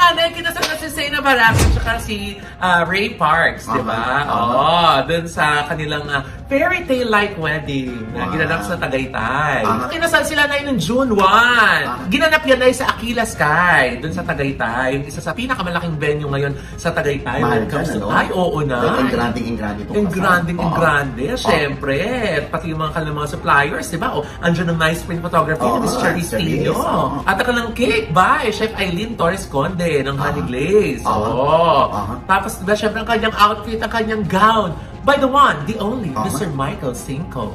nanay, kinasal na si Zainab Haraki at si Ray Parks, di ba? Dun sa kanilang fairy tale-like wedding na ginanap sa Tagaytay. Kinasal sila na noong June 1. Ginanap yan ay sa Aquila Sky, dun sa Tagaytay. Isa sa pinakamalaking venue ngayon sa Tagaytay. Mahal ka, ano? Ay, oo na. Engranding. Siyempre. Pati yung mga kanilang mga suppliers, di ba? Andiyan ang nice print photography ni Miss Charistino. At ang kanilang cake by Chef Aileen Torres Conde ng Honey Glaze. Tapos, diba, syempre ang kanyang outfit, ang kanyang gown. By the one, the only, Mr. Michael Cinco.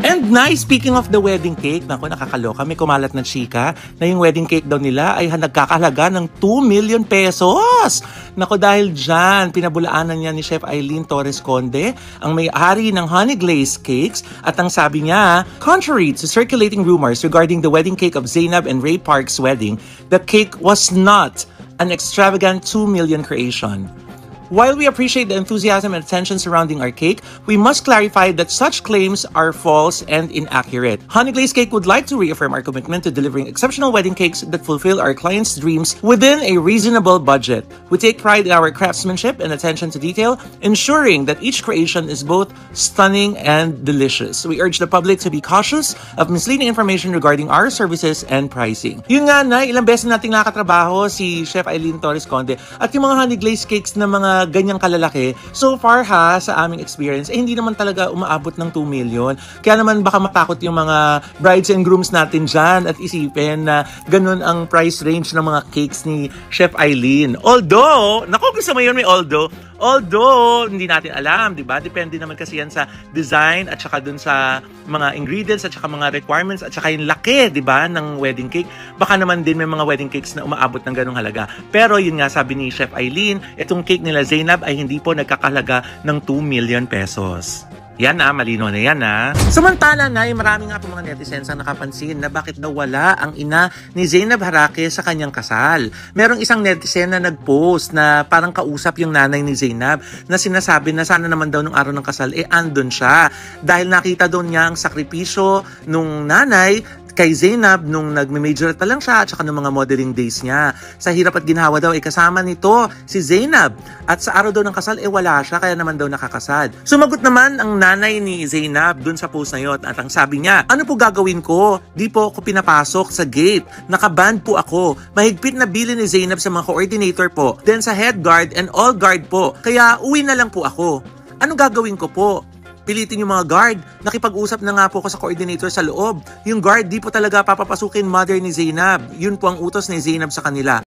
And nice, speaking of the wedding cake, naku, nakakaloka, may kumalat na chika na yung wedding cake daw nila ay nagkakahalaga ng 2 million pesos. Naku, dahil dyan, pinabulaanan niya ni Chef Aileen Torres Conde, ang may-ari ng Honey Glaze Cakes, at ang sabi niya, contrary to circulating rumors regarding the wedding cake of Zainab and Ray Park's wedding, the cake was not an extravagant 2 million creation. While we appreciate the enthusiasm and attention surrounding our cake, we must clarify that such claims are false and inaccurate. Honey Glaze Cake would like to reaffirm our commitment to delivering exceptional wedding cakes that fulfill our clients' dreams within a reasonable budget. We take pride in our craftsmanship and attention to detail, ensuring that each creation is both stunning and delicious. We urge the public to be cautious of misleading information regarding our services and pricing. Yun nga na, ilang beses nating nakatrabaho si Chef Aileen Torres Conde at yung mga Honey Glaze Cakes na mga ganyang kalalaki, so far sa aming experience, hindi naman talaga umaabot ng 2 million. Kaya naman baka matakot yung mga brides and grooms natin dyan at isipin na ganun ang price range ng mga cakes ni Chef Aileen. Although, naku, gusto mo yun, may although, hindi natin alam, di ba? Depende naman kasi yan sa design at saka dun sa mga ingredients at saka mga requirements at saka yung laki, di ba, ng wedding cake. Baka naman din may mga wedding cakes na umaabot ng ganung halaga. Pero yun nga, sabi ni Chef Aileen, itong cake nila Zainab ay hindi po nagkakahalaga ng 2 million pesos. Yan malino na yan Samantala na, marami nga po mga netizens ang nakapansin na bakit daw wala ang ina ni Zainab Haraki sa kanyang kasal. Merong isang netizen na nag-post na parang kausap yung nanay ni Zainab na sinasabi na sana naman daw nung araw ng kasal, andun siya. Dahil nakita daw niya ang sakripisyo nung nanay kay Zainab nung nagme-majorette pa lang siya at saka nung mga modeling days niya. Sa hirap at ginhawa daw, kasama nito si Zainab. At sa araw daw ng kasal, wala siya, kaya naman daw nakakasad. Sumagot naman ang nanay ni Zainab dun sa post na yun at ang sabi niya, ano po gagawin ko? Di po ako pinapasok sa gate. Nakaband po ako. Mahigpit na bili ni Zainab sa mga coordinator po. Then sa head guard and all guard po. Kaya uwi na lang po ako. Ano gagawin ko po? Pilitin yung mga guard. Nakipag-usap na nga po ako sa coordinator sa loob. Yung guard, di po talaga papapasukin mother ni Zainab. Yun po ang utos ni Zainab sa kanila.